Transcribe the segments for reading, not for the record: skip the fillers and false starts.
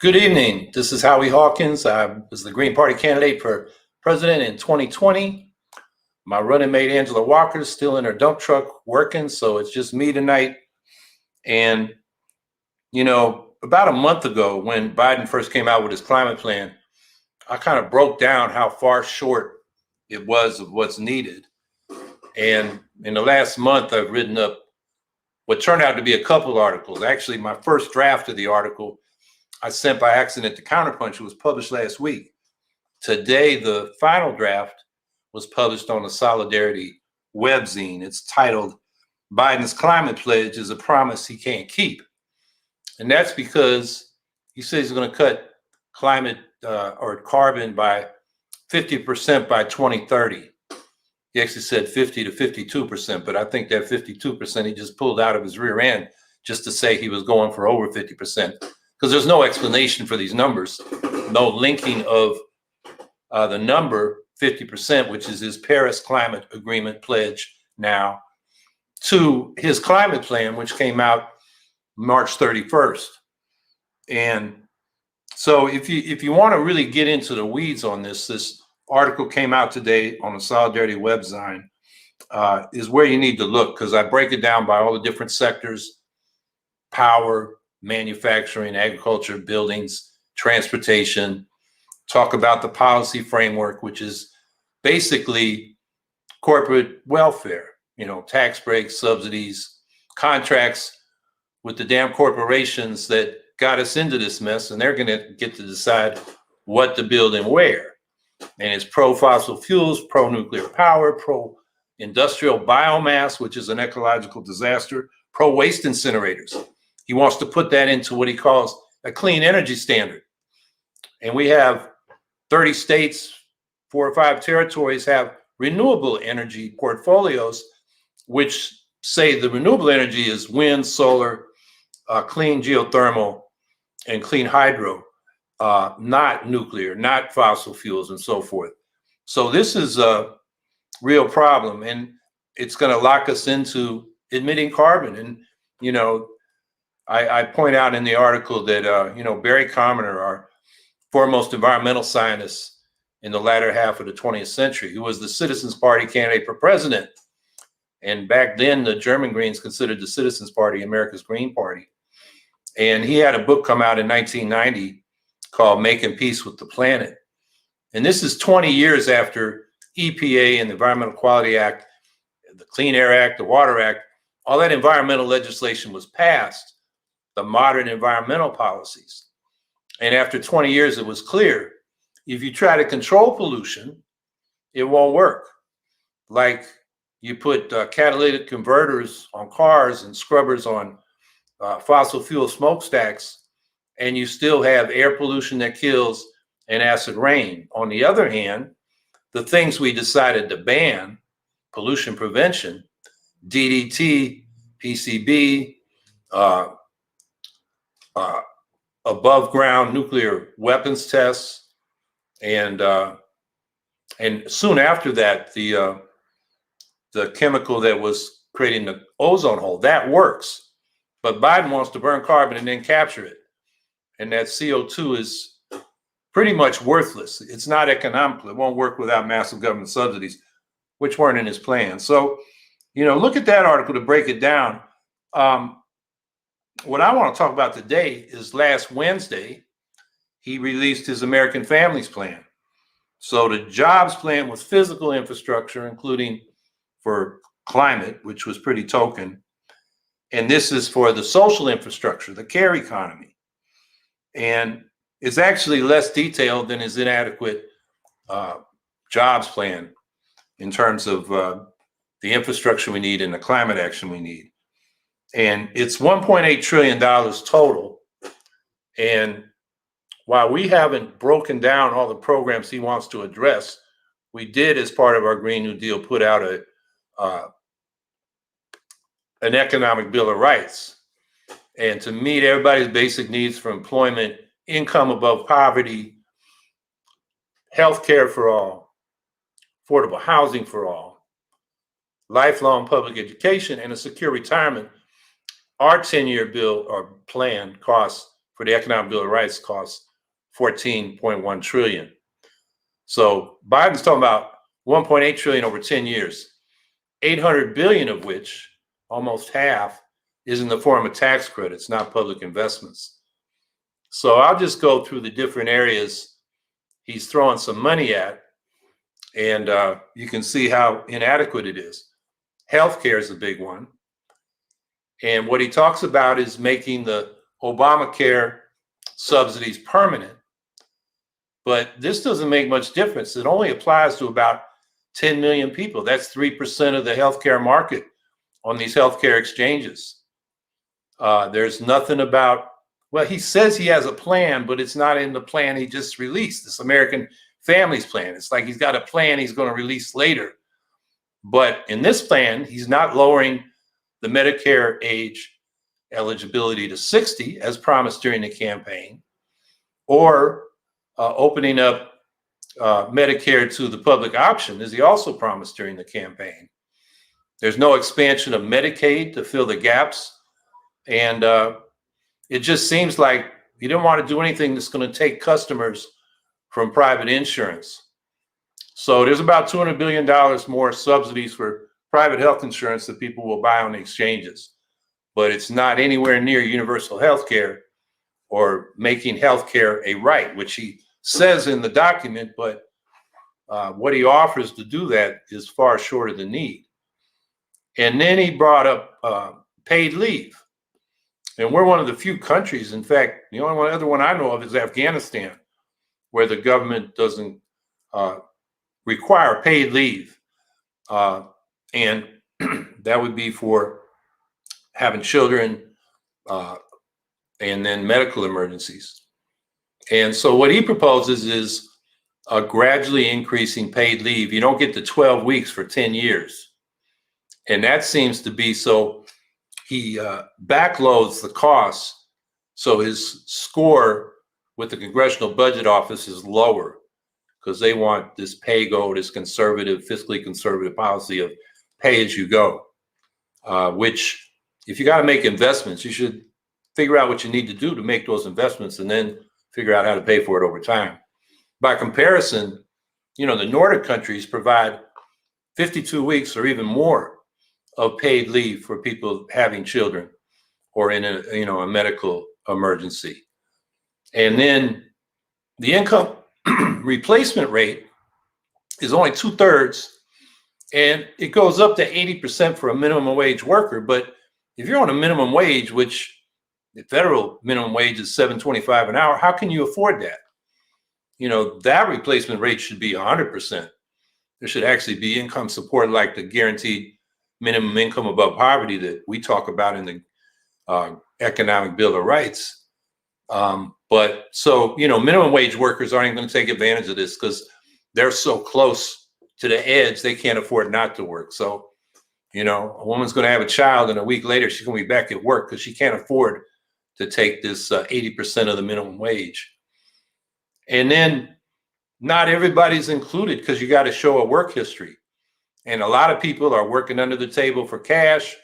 Good evening. This is Howie Hawkins. I was the Green Party candidate for president in 2020. My running mate, Angela Walker, is still in her dump truck working, so it's just me tonight. And, about a month ago when Biden first came out with his climate plan, I kind of broke down how far short it was of what's needed. And in the last month, I've written up what turned out to be a couple articles. Actually, my first draft of the article I sent by accident to Counterpunch. It was published last week. Today, the final draft was published on the Solidarity webzine. It's titled, Biden's Climate Pledge is a Promise He Can't Keep. And that's because he says he's going to cut climate or carbon by 50% by 2030. He actually said 50 to 52%, but I think that 52% he just pulled out of his rear end just to say he was going for over 50%. Because there's no explanation for these numbers, no linking of the number 50%, which is his Paris Climate Agreement pledge now, to his climate plan, which came out March 31st. And so if you want to really get into the weeds on this article came out today on the Solidarity webzine, is where you need to look, because I break it down by all the different sectors: power, manufacturing, agriculture, buildings, transportation. Talk about the policy framework, which is basically corporate welfare, tax breaks, subsidies, contracts with the damn corporations that got us into this mess, and they're going to get to decide what to build and where. And it's pro-fossil fuels, pro-nuclear power, pro-industrial biomass, which is an ecological disaster, pro-waste incinerators. He wants to put that into what he calls a clean energy standard. And we have 30 states, 4 or 5 territories have renewable energy portfolios, which say the renewable energy is wind, solar, clean geothermal, and clean hydro, not nuclear, not fossil fuels, and so forth. So this is a real problem, and it's going to lock us into emitting carbon. And, I point out in the article that, Barry Commoner, our foremost environmental scientist in the latter half of the 20th century, who was the Citizens Party candidate for president. And back then, the German Greens considered the Citizens Party America's Green Party. And he had a book come out in 1990 called Making Peace with the Planet. And this is 20 years after EPA and the Environmental Quality Act, the Clean Air Act, the Water Act, all that environmental legislation was passed, the modern environmental policies. And after 20 years, it was clear, if you try to control pollution, it won't work. Like you put catalytic converters on cars and scrubbers on fossil fuel smokestacks, and you still have air pollution that kills and acid rain. On the other hand, the things we decided to ban, pollution prevention, DDT, PCB, above ground nuclear weapons tests, and soon after that, the chemical that was creating the ozone hole, that works. But Biden wants to burn carbon and then capture it, and that CO2 is pretty much worthless. It's not economical. It won't work without massive government subsidies, which weren't in his plan. So, look at that article to break it down. What I want to talk about today is last Wednesday, he released his American Families Plan. So the jobs plan was physical infrastructure, including for climate, which was pretty token. And this is for the social infrastructure, the care economy. And it's actually less detailed than his inadequate jobs plan in terms of the infrastructure we need and the climate action we need. And it's $1.8 trillion total. And while we haven't broken down all the programs he wants to address, we did, as part of our Green New Deal, put out an economic bill of rights. And to meet everybody's basic needs for employment, income above poverty, health care for all, affordable housing for all, lifelong public education, and a secure retirement, our 10-year bill or plan costs for the Economic Bill of Rights costs 14.1 trillion. So Biden's talking about 1.8 trillion over 10 years, 800 billion of which, almost half, is in the form of tax credits, not public investments. So I'll just go through the different areas he's throwing some money at, and you can see how inadequate it is. Healthcare is a big one. And what he talks about is making the Obamacare subsidies permanent. But this doesn't make much difference. It only applies to about 10 million people. That's 3% of the healthcare market on these healthcare exchanges. There's nothing about, well, he says he has a plan, but it's not in the plan he just released, this American Families Plan. It's like he's got a plan he's going to release later. But in this plan, he's not lowering the Medicare age eligibility to 60, as promised during the campaign, or opening up Medicare to the public option, as he also promised during the campaign. There's no expansion of Medicaid to fill the gaps. And it just seems like he didn't want to do anything that's going to take customers from private insurance. So there's about $200 billion more subsidies for private health insurance that people will buy on the exchanges. But it's not anywhere near universal health care or making health care a right, which he says in the document, but what he offers to do that is far short of the need. And then he brought up paid leave. And we're one of the few countries, in fact, the only other one I know of is Afghanistan, where the government doesn't require paid leave. And that would be for having children and then medical emergencies. And so what he proposes is gradually increasing paid leave. You don't get to 12 weeks for 10 years. And that seems to be so he backloads the costs. So his score with the Congressional Budget Office is lower because they want this pay-go, this conservative, fiscally conservative policy of pay as you go, which if you got to make investments, you should figure out what you need to do to make those investments and then figure out how to pay for it over time. By comparison, the Nordic countries provide 52 weeks or even more of paid leave for people having children or in a medical emergency. And then the income replacement rate is only 2/3, and it goes up to 80% for a minimum wage worker. But if you're on a minimum wage, which the federal minimum wage is $7.25 an hour, how can you afford that? That replacement rate should be 100%. There should actually be income support like the guaranteed minimum income above poverty that we talk about in the Economic Bill of Rights. But so, minimum wage workers aren't even going to take advantage of this because they're so close to the edge, they can't afford not to work. So, a woman's going to have a child and a week later, she's going to be back at work because she can't afford to take this 80% of the minimum wage. And then not everybody's included because you got to show a work history. And a lot of people are working under the table for cash.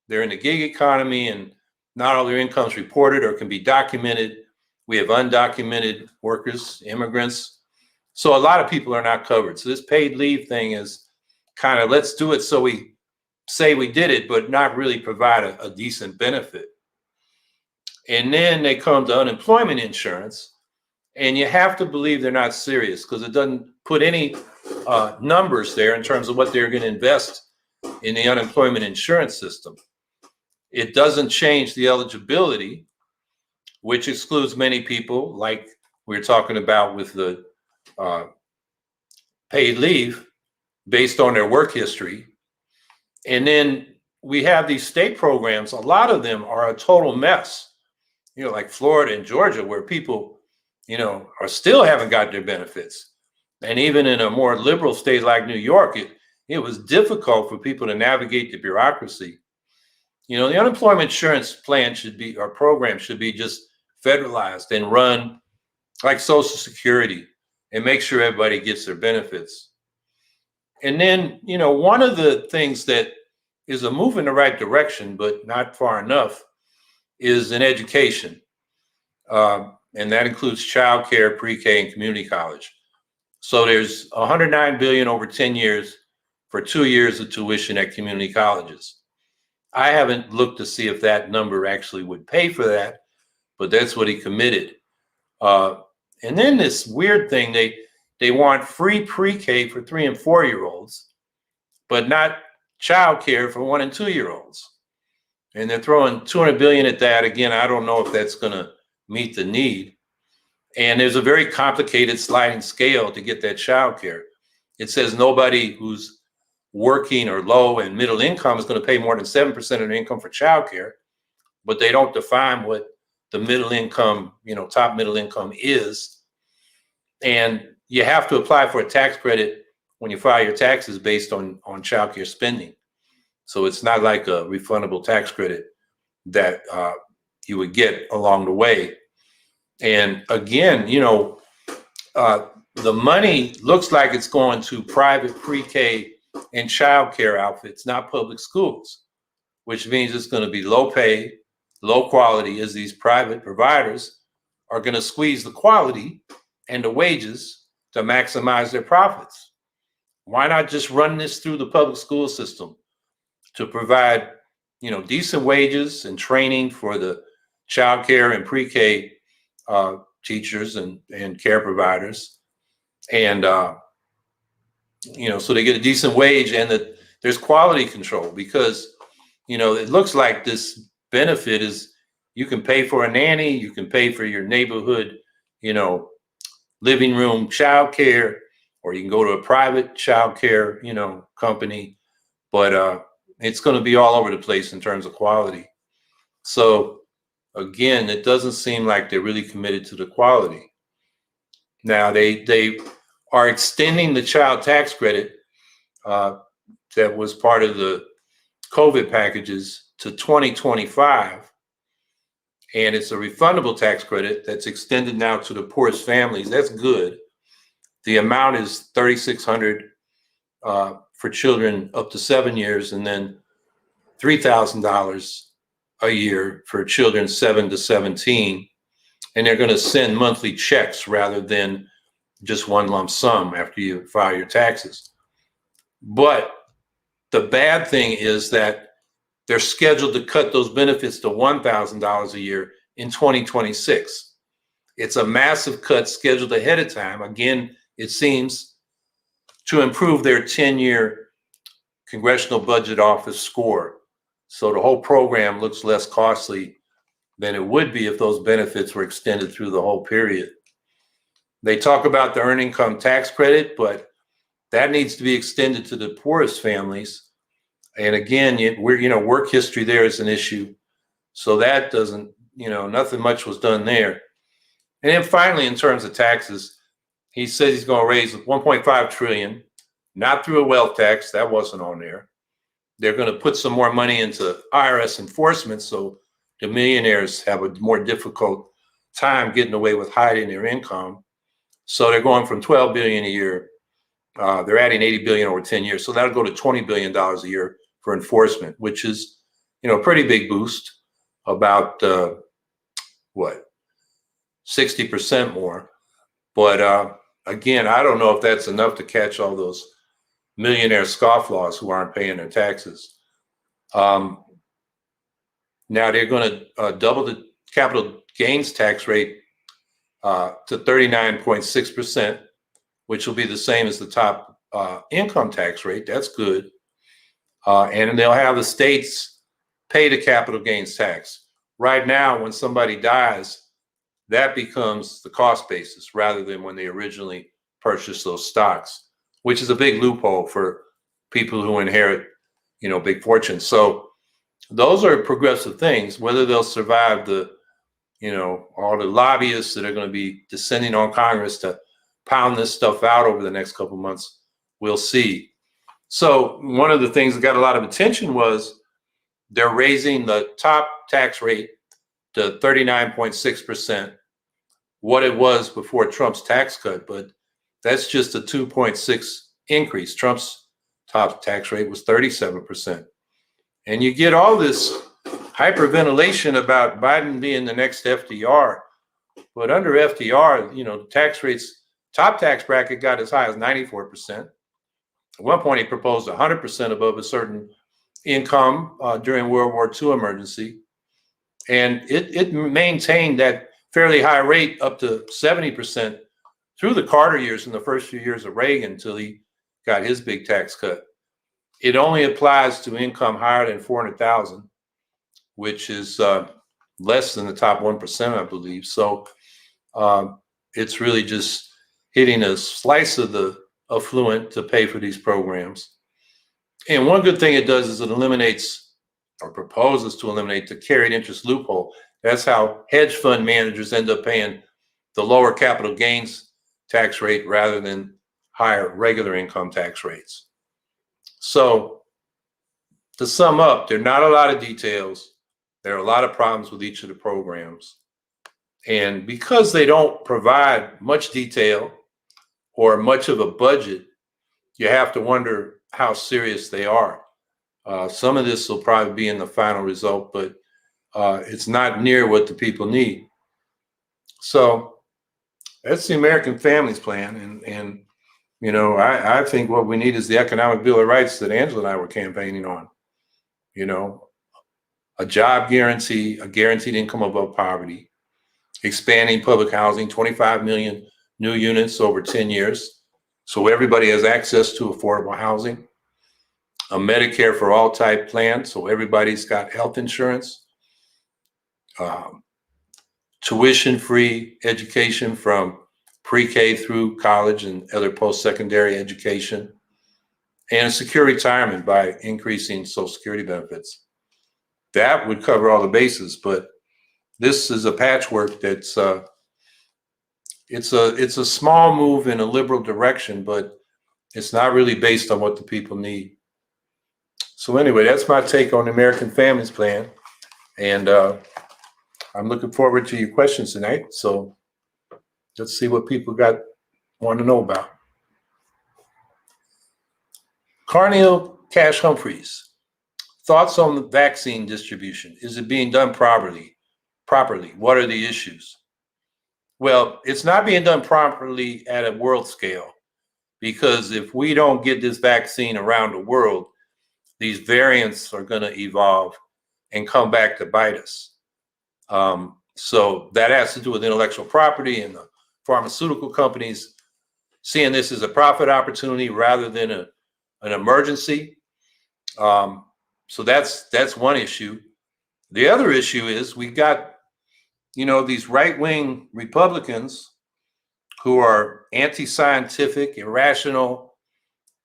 They're in the gig economy and not all their income's reported or can be documented. We have undocumented workers, immigrants. So a lot of people are not covered. So this paid leave thing is kind of, let's do it so we say we did it, but not really provide a decent benefit. And then they come to unemployment insurance, and you have to believe they're not serious because it doesn't put any numbers there in terms of what they're going to invest in the unemployment insurance system. It doesn't change the eligibility, which excludes many people, like we were talking about with the paid leave based on their work history. And then we have these state programs. A lot of them are a total mess, like Florida and Georgia, where people, are still haven't got their benefits. And even in a more liberal state like New York, it was difficult for people to navigate the bureaucracy. The unemployment insurance plan program should be just federalized and run like Social Security and make sure everybody gets their benefits. And then, one of the things that is a move in the right direction, but not far enough, is in education. and that includes childcare, pre-K, and community college. So there's 109 billion over 10 years for 2 years of tuition at community colleges. I haven't looked to see if that number actually would pay for that, but that's what he committed. And then this weird thing, they want free pre-K for 3 and 4 year olds, but not childcare for 1 and 2 year olds. And they're throwing 200 billion at that. Again, I don't know if that's going to meet the need. And there's a very complicated sliding scale to get that childcare. It says nobody who's working or low and middle income is going to pay more than 7% of their income for childcare, but they don't define what the middle income, top middle income is. And you have to apply for a tax credit when you file your taxes based on childcare spending. So it's not like a refundable tax credit that you would get along the way. And again, the money looks like it's going to private pre-K and childcare outfits, not public schools, which means it's going to be low pay, low quality, as these private providers are going to squeeze the quality and the wages to maximize their profits. Why not just run this through the public school system to provide, decent wages and training for the childcare and pre-K teachers and care providers, and so they get a decent wage, and that there's quality control, because it looks like this benefit is you can pay for a nanny, you can pay for your neighborhood, living room childcare, or you can go to a private childcare, company, but it's going to be all over the place in terms of quality. So again, it doesn't seem like they're really committed to the quality. Now they are extending the child tax credit that was part of the COVID packages to 2025. And it's a refundable tax credit that's extended now to the poorest families. That's good. The amount is $3,600 for children up to 7 years, and then $3,000 a year for children 7 to 17. And they're going to send monthly checks rather than just one lump sum after you file your taxes. But the bad thing is that they're scheduled to cut those benefits to $1,000 a year in 2026. It's a massive cut scheduled ahead of time. Again, it seems to improve their 10-year Congressional Budget Office score. So the whole program looks less costly than it would be if those benefits were extended through the whole period. They talk about the earned income tax credit, but that needs to be extended to the poorest families. And again, work history there is an issue. So that doesn't, nothing much was done there. And then finally, in terms of taxes, he says he's going to raise 1.5 trillion, not through a wealth tax. That wasn't on there. They're going to put some more money into IRS enforcement, so the millionaires have a more difficult time getting away with hiding their income. So they're going from 12 billion a year. They're adding 80 billion over 10 years. So that'll go to $20 billion a year for enforcement, which is, a pretty big boost, about 60% more. But again, I don't know if that's enough to catch all those millionaire scofflaws who aren't paying their taxes. Now they're going to double the capital gains tax rate to 39.6%, which will be the same as the top income tax rate. That's good. And they'll have the states pay the capital gains tax. Right now, when somebody dies, that becomes the cost basis rather than when they originally purchased those stocks, which is a big loophole for people who inherit, big fortunes. So those are progressive things. Whether they'll survive the, all the lobbyists that are going to be descending on Congress to pound this stuff out over the next couple of months, we'll see. So one of the things that got a lot of attention was they're raising the top tax rate to 39.6%, what it was before Trump's tax cut, but that's just a 2.6 increase. Trump's top tax rate was 37%. And you get all this hyperventilation about Biden being the next FDR. But under FDR, the tax rates, top tax bracket got as high as 94%. At one point, he proposed 100% above a certain income during World War II emergency. And it maintained that fairly high rate up to 70% through the Carter years and the first few years of Reagan until he got his big tax cut. It only applies to income higher than 400,000, which is less than the top 1%, I believe. So it's really just hitting a slice of the affluent to pay for these programs. And one good thing it does is it eliminates, or proposes to eliminate, the carried interest loophole. That's how hedge fund managers end up paying the lower capital gains tax rate rather than higher regular income tax rates. So to sum up, there are not a lot of details. There are a lot of problems with each of the programs. And because they don't provide much detail or much of a budget, you have to wonder how serious they are. Some of this will probably be in the final result, but it's not near what the people need. So that's the American Families Plan. And I think what we need is the Economic Bill of Rights that Angela and I were campaigning on. A job guarantee, a guaranteed income above poverty, expanding public housing, 25 million new units over 10 years, so everybody has access to affordable housing, a Medicare for all type plan, so everybody's got health insurance, tuition-free education from pre-K through college and other post-secondary education, and a secure retirement by increasing Social Security benefits. That would cover all the bases, but this is a patchwork that's it's a small move in a liberal direction, but it's not really based on what the people need. So anyway, that's my take on the American Families Plan, and I'm looking forward to your questions tonight. So let's see what people want to know about. Carneal Cash Humphreys. Thoughts on the vaccine distribution? Is it being done properly? What are the issues? Well, it's not being done properly at a world scale, because if we don't get this vaccine around the world, these variants are going to evolve and come back to bite us. So that has to do with intellectual property and the pharmaceutical companies seeing this as a profit opportunity rather than an emergency. So that's one issue. The other issue is we got, these right-wing Republicans who are anti-scientific, irrational,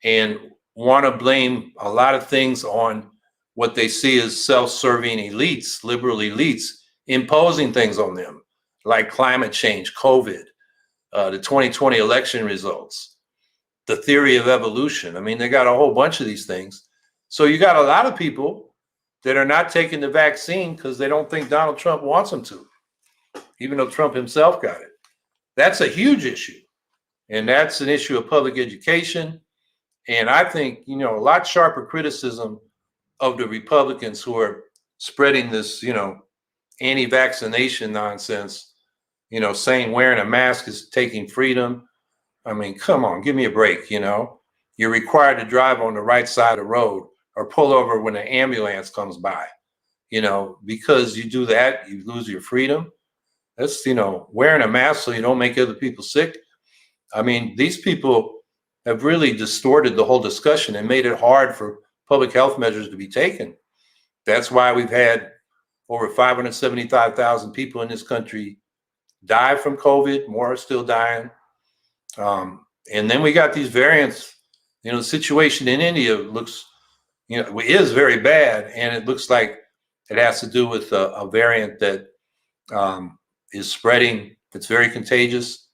and want to blame a lot of things on what they see as self-serving elites, liberal elites, imposing things on them, like climate change, COVID, the 2020 election results, the theory of evolution. I mean, they got a whole bunch of these things. So you got a lot of people that are not taking the vaccine because they don't think Donald Trump wants them to, even though Trump himself got it. That's a huge issue. And that's an issue of public education. And I think, a lot sharper criticism of the Republicans who are spreading this, anti-vaccination nonsense, saying wearing a mask is taking freedom. I mean, come on, give me a break, You're required to drive on the right side of the road or pull over when an ambulance comes by, because you do that, you lose your freedom. That's, wearing a mask so you don't make other people sick. I mean, these people have really distorted the whole discussion and made it hard for public health measures to be taken. That's why we've had over 575,000 people in this country die from COVID. More are still dying. And then we got these variants. The situation in India looks, is very bad. And it looks like it has to do with a variant that is spreading. It's very contagious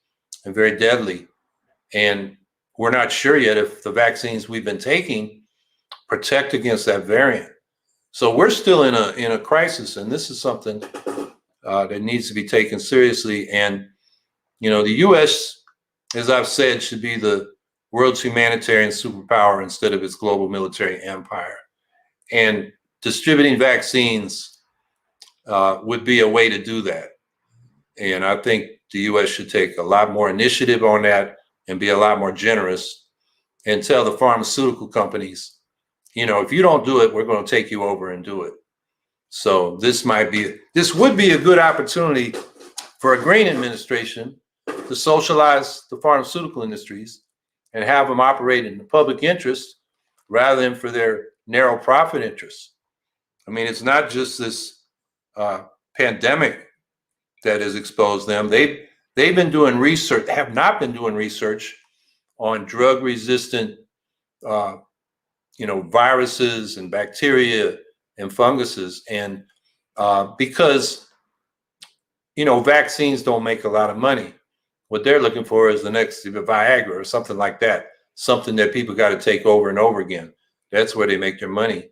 and very deadly. And we're not sure yet if the vaccines we've been taking protect against that variant. So we're still in a crisis, and this is something that needs to be taken seriously. And the U.S., as I've said, should be the world's humanitarian superpower instead of its global military empire. And distributing vaccines would be a way to do that. And I think the U.S. should take a lot more initiative on that and be a lot more generous and tell the pharmaceutical companies, if you don't do it, we're going to take you over and do it. So this would be a good opportunity for a Green administration to socialize the pharmaceutical industries and have them operate in the public interest rather than for their narrow profit interests. I mean, it's not just this pandemic that has exposed them. They've been doing research, have not been doing research on drug-resistant, viruses and bacteria and funguses, and because vaccines don't make a lot of money. What they're looking for is the next Viagra or something like that, something that people got to take over and over again. That's where they make their money.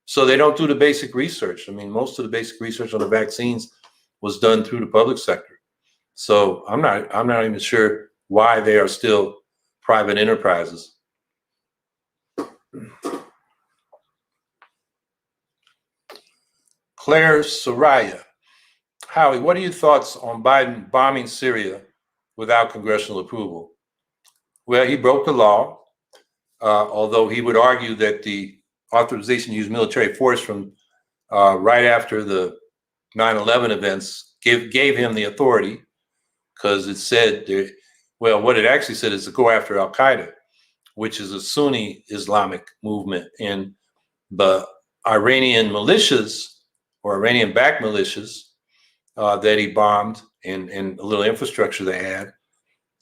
So they don't do the basic research. I mean, most of the basic research on the vaccines was done through the public sector. So I'm not even sure why they are still private enterprises. Claire Soraya. Howie, what are your thoughts on Biden bombing Syria without congressional approval? Well, he broke the law, although he would argue that the authorization to use military force from right after the 9/11 events gave him the authority, because it said, what it actually said is to go after Al Qaeda, which is a Sunni Islamic movement, and the Iranian militias or Iranian-backed militias that he bombed and a little infrastructure they had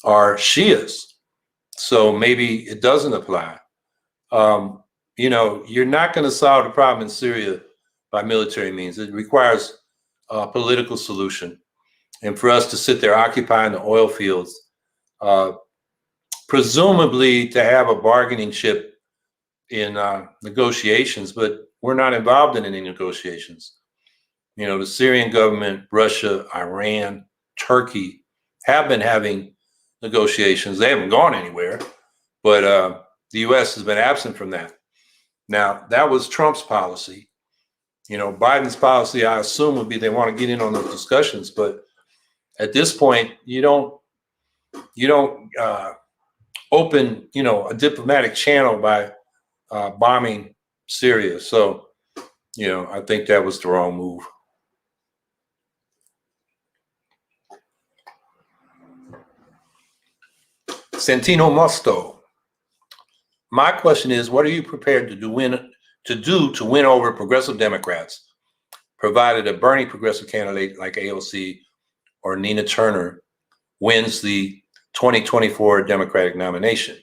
are Shias. So maybe it doesn't apply. You're not going to solve the problem in Syria by military means. It requires a political solution. And for us to sit there occupying the oil fields, presumably to have a bargaining chip in negotiations, but we're not involved in any negotiations. The Syrian government, Russia, Iran, Turkey have been having negotiations. They haven't gone anywhere, but the U.S. has been absent from that. Now, that was Trump's policy. Biden's policy, I assume, would be they want to get in on those discussions, but at this point, you don't open, a diplomatic channel by bombing Syria. So, I think that was the wrong move. Santino Musto. My question is, what are you prepared to do to win over progressive Democrats, provided a Bernie progressive candidate like AOC or Nina Turner wins the 2024 Democratic nomination?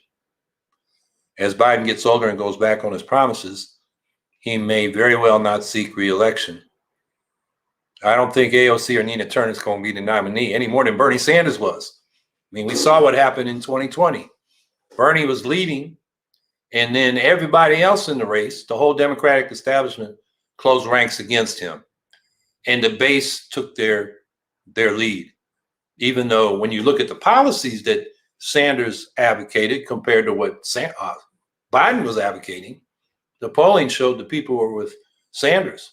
As Biden gets older and goes back on his promises, he may very well not seek re-election. I don't think AOC or Nina Turner is going to be the nominee any more than Bernie Sanders was. I mean, we saw what happened in 2020. Bernie was leading, and then everybody else in the race, the whole Democratic establishment, closed ranks against him. And the base took their lead, even though when you look at the policies that Sanders advocated compared to what Biden was advocating, the polling showed the people were with Sanders.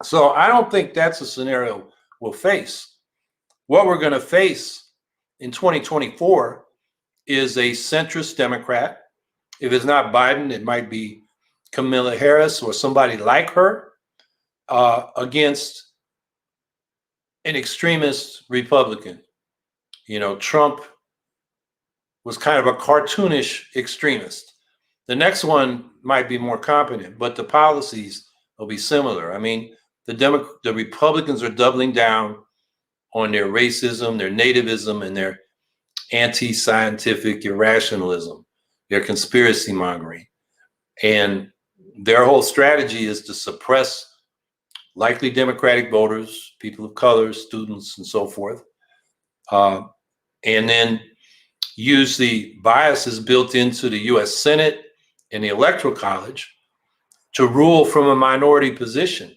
So I don't think that's a scenario we'll face. What we're going to face in 2024 is a centrist Democrat. If it's not Biden, it might be Kamala Harris or somebody like her against an extremist Republican. Trump was kind of a cartoonish extremist. The next one might be more competent, but the policies will be similar. I mean, the Republicans are doubling down on their racism, their nativism, and their anti-scientific irrationalism, their conspiracy mongering. And their whole strategy is to suppress likely Democratic voters, people of color, students, and so forth, and then use the biases built into the U.S. Senate and the Electoral College to rule from a minority position.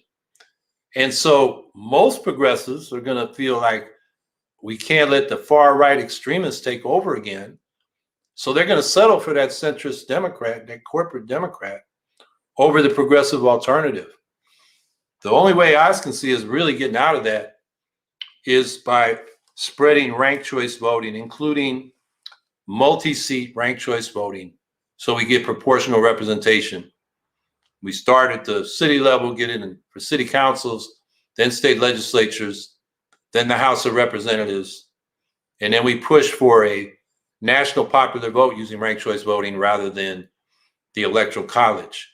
And so most progressives are going to feel like we can't let the far right extremists take over again. So they're going to settle for that centrist Democrat, that corporate Democrat, over the progressive alternative. The only way I can see is really getting out of that is by spreading ranked choice voting, including multi-seat ranked choice voting, so we get proportional representation. We start at the city level, get in for city councils, then state legislatures, then the House of Representatives, and then we push for a national popular vote using ranked choice voting rather than the electoral college.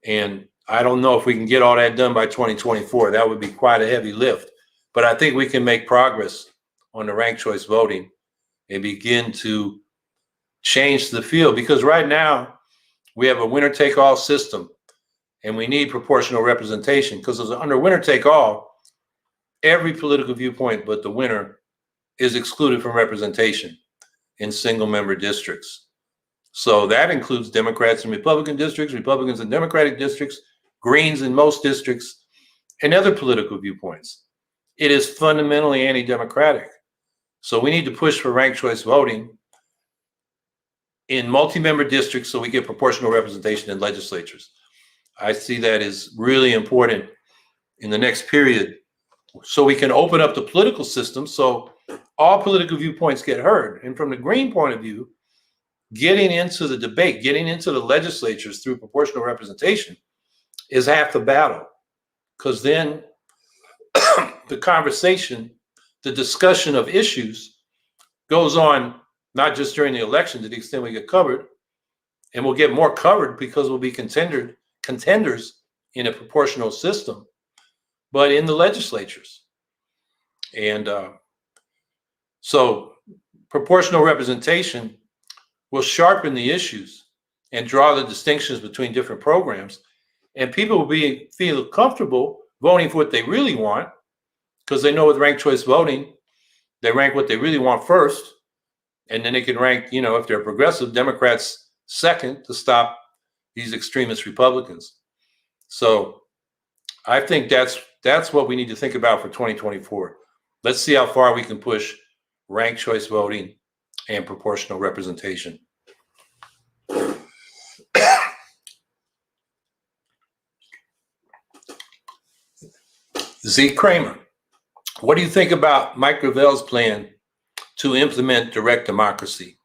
And I don't know if we can get all that done by 2024. That would be quite a heavy lift, but I think we can make progress on the ranked choice voting and begin to change the field, because right now we have a winner take all system and we need proportional representation, because under winner take all, every political viewpoint but the winner is excluded from representation in single member districts. So that includes Democrats and Republican districts, Republicans and Democratic districts, Greens in most districts, and other political viewpoints. It is fundamentally anti-democratic. So we need to push for ranked choice voting in multi-member districts so we get proportional representation in legislatures. I see that as really important in the next period, so we can open up the political system so all political viewpoints get heard. And from the Green point of view, getting into the debate, getting into the legislatures through proportional representation is half the battle, because then the conversation, the discussion of issues goes on not just during the election to the extent we get covered, and we'll get more covered because we'll be contenders in a proportional system, but in the legislatures. And so proportional representation will sharpen the issues and draw the distinctions between different programs, and people will feel comfortable voting for what they really want, because they know with ranked choice voting, they rank what they really want first, and then they can rank, if they're progressive, Democrats second to stop these extremist Republicans. So I think that's what we need to think about for 2024. Let's see how far we can push ranked choice voting and proportional representation. Z. Kramer, what do you think about Mike Gravel's plan to implement direct democracy?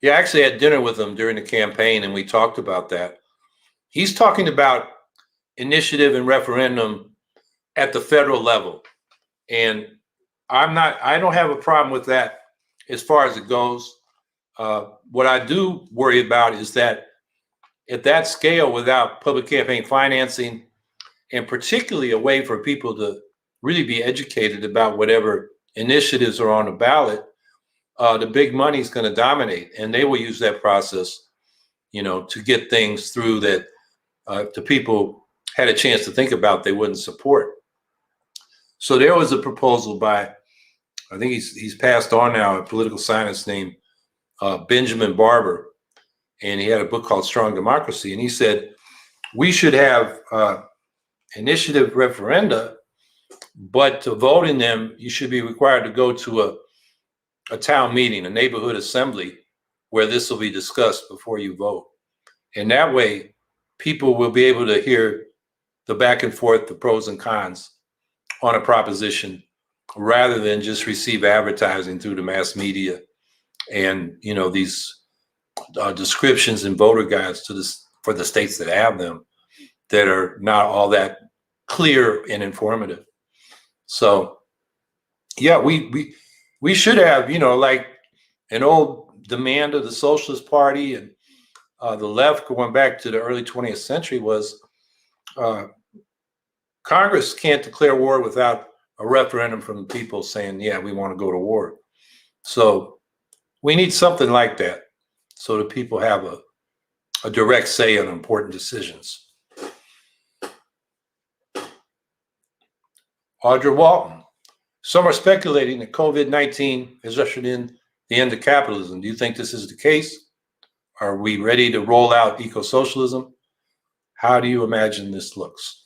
Yeah, I actually had dinner with him during the campaign and we talked about that. He's talking about initiative and referendum at the federal level. And I don't have a problem with that as far as it goes. What I do worry about is that at that scale, without public campaign financing, and particularly a way for people to really be educated about whatever initiatives are on the ballot, the big money is going to dominate, and they will use that process, to get things through that the people had a chance to think about they wouldn't support. So there was a proposal by, I think he's passed on now, a political scientist named Benjamin Barber, and he had a book called Strong Democracy, and he said we should have initiative referenda, but to vote in them, you should be required to go to a town meeting, a neighborhood assembly, where this will be discussed before you vote. And that way, people will be able to hear the back and forth, the pros and cons on a proposition, rather than just receive advertising through the mass media and these descriptions and voter guides for the states that have them that are not all that clear and informative. So yeah, we should have, like an old demand of the Socialist Party and the left going back to the early 20th century was Congress can't declare war without a referendum from the people saying, yeah, we want to go to war. So we need something like that so that people have a direct say on important decisions. Audra Walton, some are speculating that COVID-19 has ushered in the end of capitalism. Do you think this is the case? Are we ready to roll out ecosocialism? How do you imagine this looks?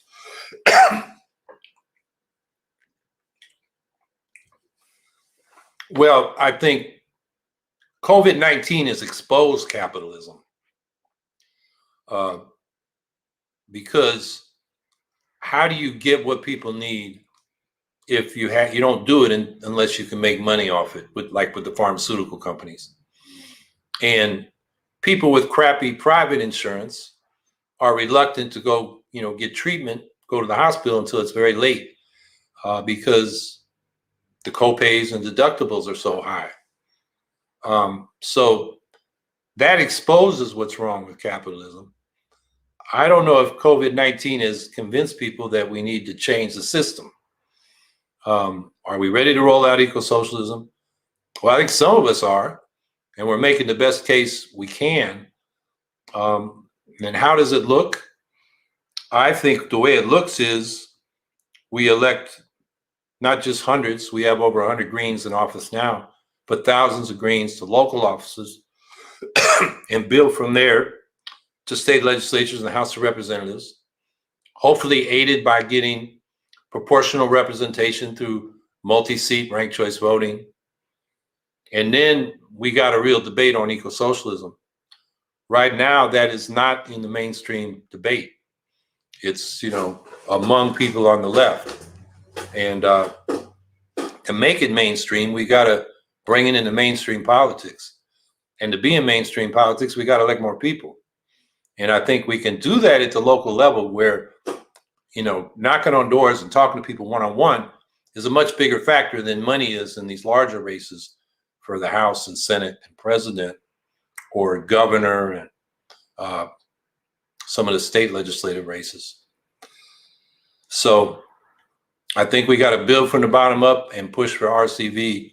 Well, I think COVID-19 has exposed capitalism because how do you get what people need if you don't do it unless you can make money off it, with the pharmaceutical companies. And people with crappy private insurance are reluctant to go, get treatment, go to the hospital until it's very late, because the copays and deductibles are so high. So that exposes what's wrong with capitalism. I don't know if COVID-19 has convinced people that we need to change the system. Are we ready to roll out ecosocialism? Well, I think some of us are, and we're making the best case we can. And how does it look? I think the way it looks is we elect not just hundreds, we have over 100 Greens in office now, but thousands of Greens to local offices and build from there to state legislatures and the House of Representatives, hopefully aided by getting proportional representation through multi-seat ranked choice voting. And then we got a real debate on ecosocialism. Right now, that is not in the mainstream debate. It's, among people on the left. And to make it mainstream, we got to bring it into mainstream politics. And to be in mainstream politics, we got to elect more people. And I think we can do that at the local level where, knocking on doors and talking to people one-on-one is a much bigger factor than money is in these larger races for the House and Senate and president or governor and some of the state legislative races. So I think we got to build from the bottom up and push for RCV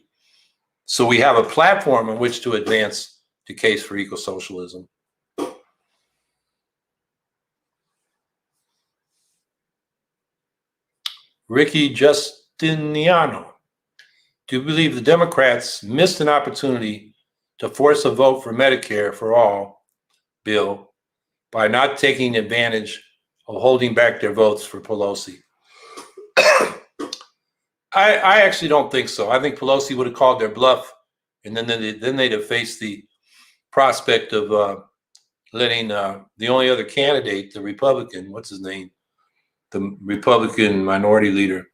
so we have a platform on which to advance the case for ecosocialism. Ricky Justiniano, do you believe the Democrats missed an opportunity to force a vote for Medicare for all bill by not taking advantage of holding back their votes for Pelosi? I actually don't think so. I think Pelosi would have called their bluff, and then they'd have faced the prospect of letting the only other candidate, the Republican, what's his name? The Republican minority leader,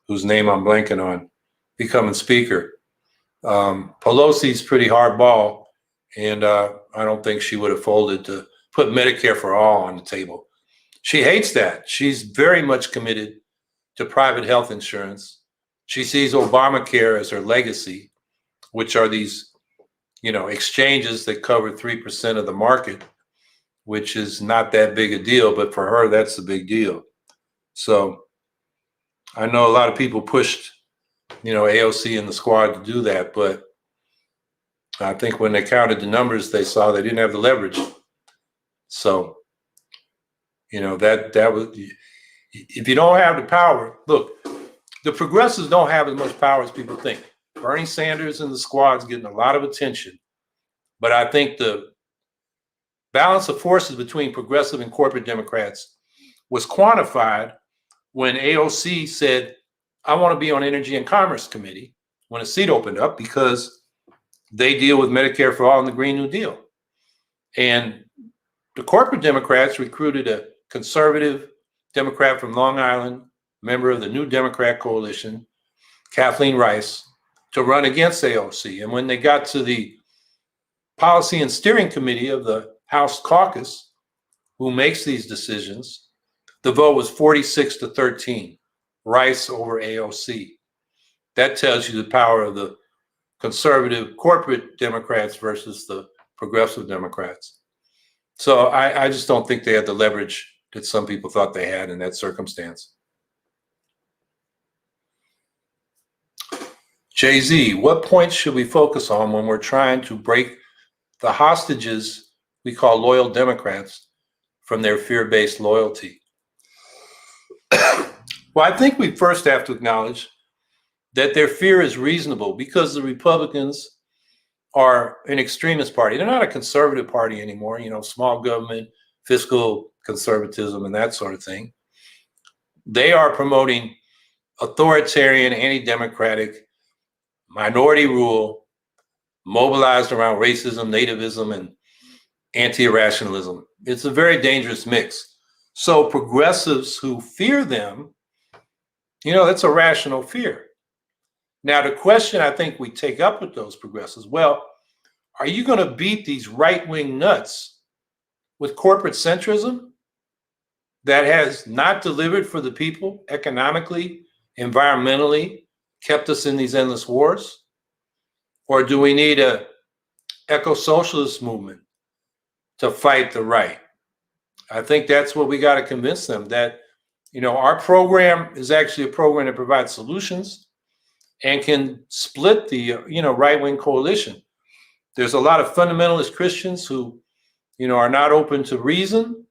whose name I'm blanking on, becoming speaker. Pelosi's pretty hardball, and I don't think she would have folded to put Medicare for all on the table. She hates that. She's very much committed to private health insurance. She sees Obamacare as her legacy, which are these, exchanges that cover 3% of the market, which is not that big a deal, but for her, that's a big deal. So I know a lot of people pushed, AOC and the squad to do that, but I think when they counted the numbers, they saw they didn't have the leverage. So, that was, if you don't have the power, look, the progressives don't have as much power as people think. Bernie Sanders and the squad's getting a lot of attention, but I think the balance of forces between progressive and corporate Democrats was quantified when AOC said, I want to be on Energy and Commerce Committee when a seat opened up because they deal with Medicare for all and the Green New Deal. And the corporate Democrats recruited a conservative Democrat from Long Island, member of the New Democrat Coalition, Kathleen Rice, to run against AOC. And when they got to the Policy and Steering Committee of the House caucus, who makes these decisions, the vote was 46-13, Rice over AOC. That tells you the power of the conservative corporate Democrats versus the progressive Democrats. So I just don't think they had the leverage that some people thought they had in that circumstance. Jay-Z, what points should we focus on when we're trying to break the hostages we call loyal Democrats from their fear-based loyalty? Well, I think we first have to acknowledge that their fear is reasonable because the Republicans are an extremist party. They're not a conservative party anymore, small government, fiscal conservatism, and that sort of thing. They are promoting authoritarian, anti-democratic, minority rule, mobilized around racism, nativism, and anti-irrationalism. It's a very dangerous mix. So progressives who fear them That's a rational fear. Now, the question I think we take up with those progressives, well, are you going to beat these right-wing nuts with corporate centrism that has not delivered for the people economically, environmentally, kept us in these endless wars? Or do we need a ecosocialist movement to fight the right? I think that's what we got to convince them, that our program is actually a program that provides solutions and can split the right-wing coalition. There's a lot of fundamentalist Christians who are not open to reason.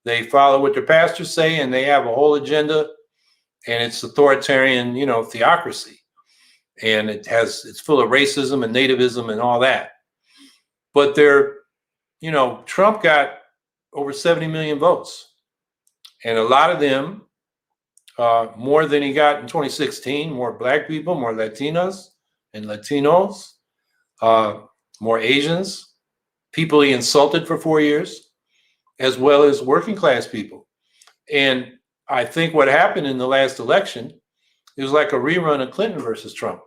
They follow what their pastors say, and they have a whole agenda, and it's authoritarian theocracy, and it's full of racism and nativism and all that. But Trump got over 70 million votes, and a lot of them, more than he got in 2016, more Black people, more Latinas and Latinos, more Asians, people he insulted for 4 years, as well as working class people. And I think what happened in the last election, it was like a rerun of Clinton versus Trump.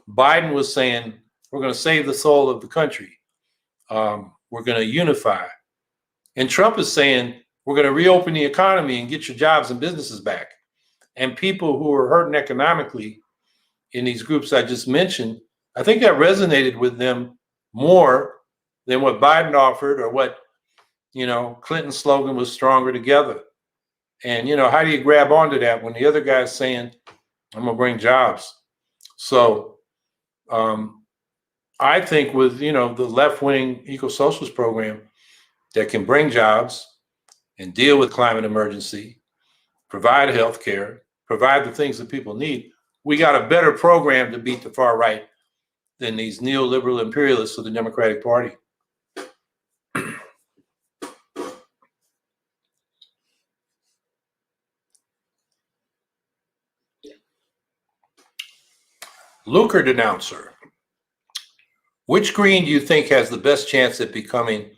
Biden was saying, we're going to save the soul of the country. We're going to unify. And Trump is saying, we're going to reopen the economy and get your jobs and businesses back. And people who are hurting economically in these groups I just mentioned, I think that resonated with them more than what Biden offered, or what, Clinton's slogan was stronger together. And, how do you grab onto that when the other guy's saying, I'm going to bring jobs? So I think with, the left-wing eco-socialist program that can bring jobs and deal with climate emergency, provide health care, provide the things that people need, we got a better program to beat the far right than these neoliberal imperialists of the Democratic Party. Lucre Denouncer. Which Green do you think has the best chance at becoming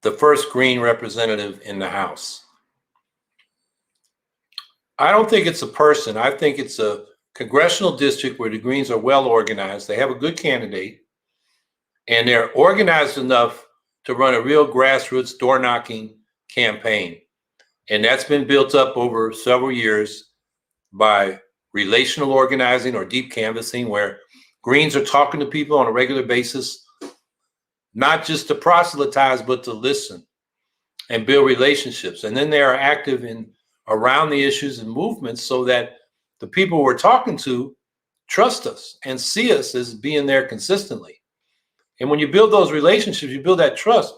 the first Green representative in the House? I don't think it's a person. I think it's a congressional district where the Greens are well organized. They have a good candidate, and they're organized enough to run a real grassroots door-knocking campaign. And that's been built up over several years by relational organizing or deep canvassing, where Greens are talking to people on a regular basis, not just to proselytize, but to listen and build relationships. And then they are active in around the issues and movements, so that the people we're talking to trust us and see us as being there consistently. And when you build those relationships, you build that trust,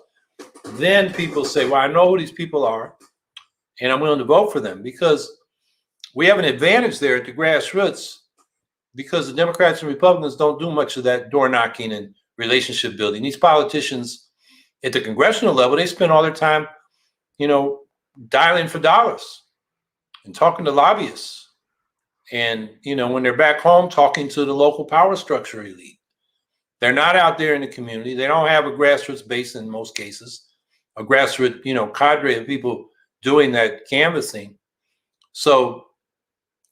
then people say, well, I know who these people are, and I'm willing to vote for them, because we have an advantage there at the grassroots, because the Democrats and Republicans don't do much of that door knocking and relationship building. These politicians at the congressional level, they spend all their time, dialing for dollars and talking to lobbyists. And, when they're back home, talking to the local power structure elite. They're not out there in the community. They don't have a grassroots base in most cases, a grassroots, cadre of people doing that canvassing. So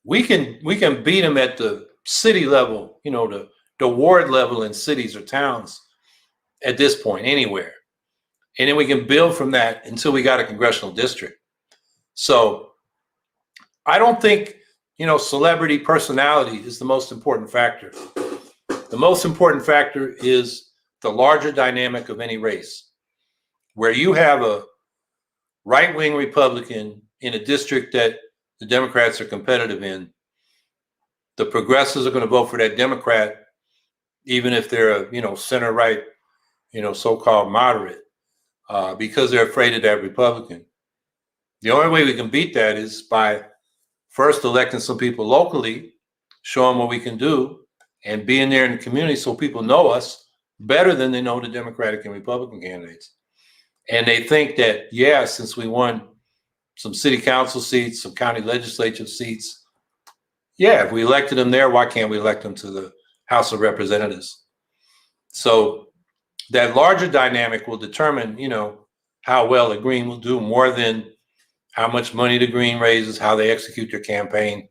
we can beat them at the city level, the ward level in cities or towns at this point, anywhere. And then we can build from that until we got a congressional district. So I don't think, celebrity personality is the most important factor. The most important factor is the larger dynamic of any race, where you have a right-wing Republican in a district that the Democrats are competitive in. The progressives are going to vote for that Democrat, even if they're a, center-right, so-called moderate, because they're afraid of that Republican. The only way we can beat that is by first electing some people locally, show them what we can do, and being there in the community so people know us better than they know the Democratic and Republican candidates. And they think that, since we won some city council seats, some county legislature seats, if we elected them there, why can't we elect them to the House of Representatives? So that larger dynamic will determine, how well the Green will do, more than how much money the Green raises, how they execute their campaign.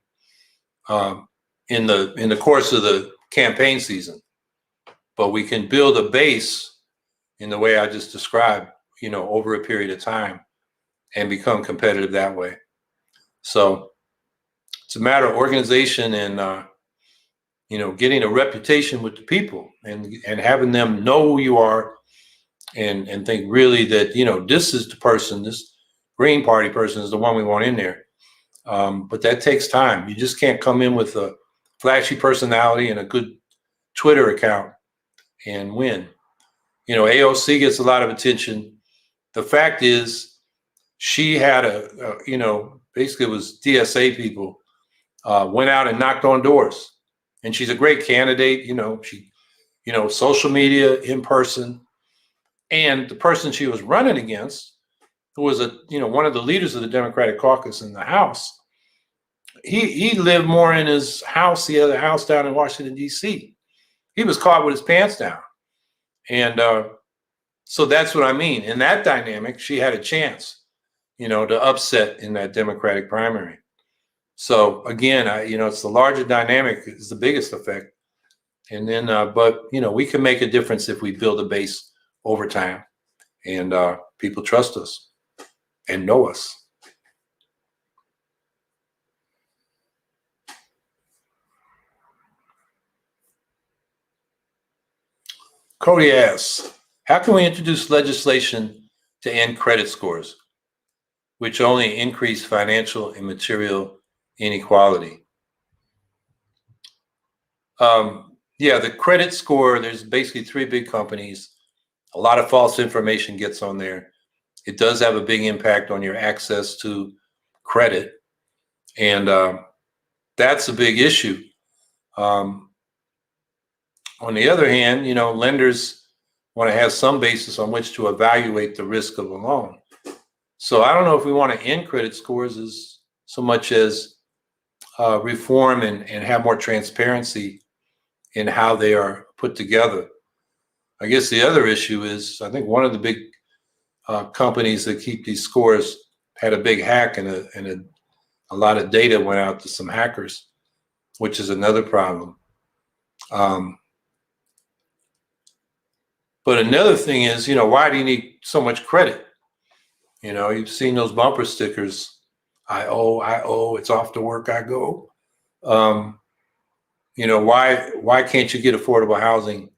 in the course of the campaign season, but we can build a base in the way I just described, over a period of time and become competitive that way. So it's a matter of organization and, getting a reputation with the people and having them know who you are and think really that, this is the person, this Green Party person is the one we want in there. But that takes time. You just can't come in with a flashy personality and a good Twitter account and win. AOC gets a lot of attention. The fact is, she had basically it was DSA people went out and knocked on doors. And she's a great candidate. She, social media, in person. And the person she was running against, who was one of the leaders of the Democratic caucus in the House, he lived more in his house, the other house down in Washington, D.C. He was caught with his pants down. And so that's what I mean. In that dynamic, she had a chance, to upset in that Democratic primary. So again, it's the larger dynamic is the biggest effect. And then, but, we can make a difference if we build a base over time and people trust us and know us. Cody asks, how can we introduce legislation to end credit scores, which only increase financial and material inequality? The credit score, there's basically three big companies. A lot of false information gets on there. It does have a big impact on your access to credit. And that's a big issue. On the other hand, lenders want to have some basis on which to evaluate the risk of a loan. So I don't know if we want to end credit scores as so much as reform and have more transparency in how they are put together. I guess the other issue is, I think one of the big companies that keep these scores had a big hack and a lot of data went out to some hackers, which is another problem. But another thing is, why do you need so much credit? You've seen those bumper stickers, I owe, it's off to work I go. Why can't you get affordable housing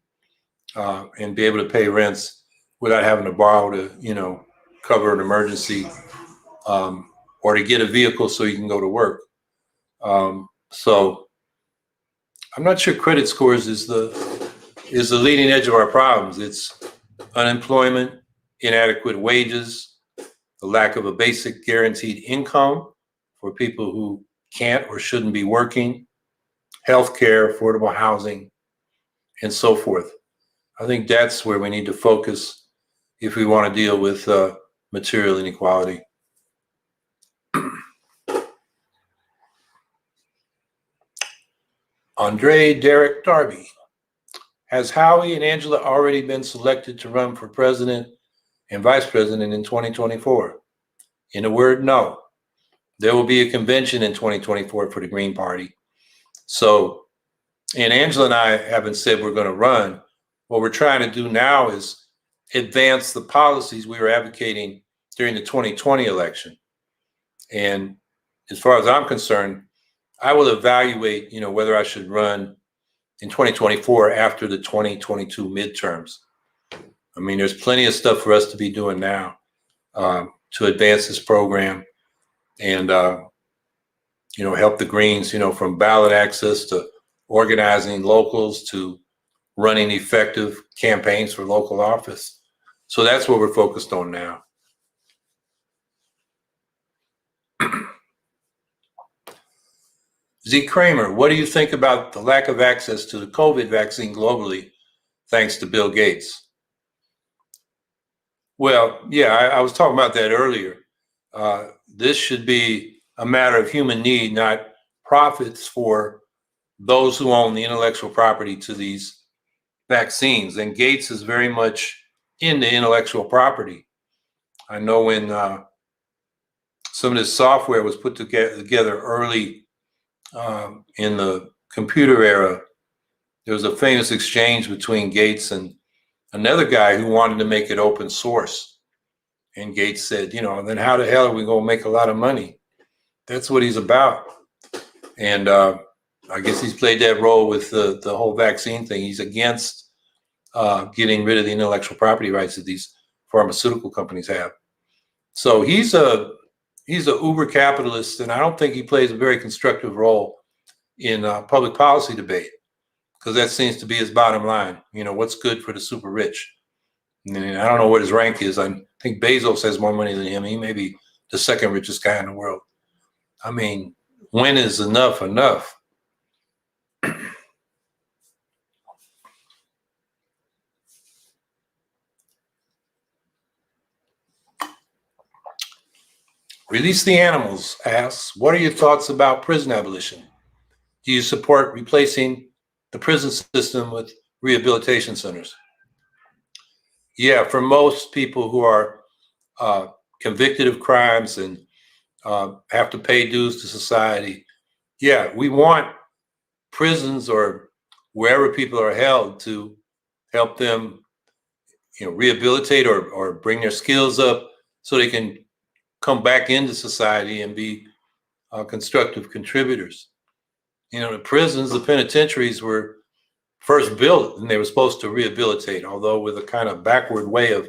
and be able to pay rents without having to borrow to, cover an emergency or to get a vehicle so you can go to work? So I'm not sure credit scores is the leading edge of our problems. It's unemployment, inadequate wages, the lack of a basic guaranteed income for people who can't or shouldn't be working, healthcare, affordable housing, and so forth. I think that's where we need to focus if we want to deal with material inequality. Andre Derek Darby. Has Howie and Angela already been selected to run for president and vice president in 2024? In a word, no. There will be a convention in 2024 for the Green Party. So, and Angela and I haven't said we're going to run. What we're trying to do now is advance the policies we were advocating during the 2020 election. And as far as I'm concerned, I will evaluate, whether I should run in 2024 after the 2022 midterms. I mean, there's plenty of stuff for us to be doing now to advance this program and, help the Greens, from ballot access to organizing locals to running effective campaigns for local office. So that's what we're focused on now. Z. Kramer, what do you think about the lack of access to the COVID vaccine globally, thanks to Bill Gates? Well, yeah, I was talking about that earlier. This should be a matter of human need, not profits for those who own the intellectual property to these vaccines. And Gates is very much into intellectual property. I know when some of this software was put together early in the computer era, there was a famous exchange between Gates and another guy who wanted to make it open source. And Gates said, then how the hell are we going to make a lot of money? That's what he's about. And I guess he's played that role with the whole vaccine thing. He's against getting rid of the intellectual property rights that these pharmaceutical companies have. So he's a uber capitalist, and I don't think he plays a very constructive role in public policy debate, because that seems to be his bottom line. What's good for the super rich. And I don't know what his rank is. I think Bezos has more money than him. He may be the second richest guy in the world. I mean, when is enough enough? Release the Animals asks, what are your thoughts about prison abolition? Do you support replacing the prison system with rehabilitation centers? Yeah, for most people who are convicted of crimes and have to pay dues to society, yeah, we want prisons or wherever people are held to help them, rehabilitate or bring their skills up so they can come back into society and be constructive contributors. The prisons, the penitentiaries were first built and they were supposed to rehabilitate, although with a kind of backward way of,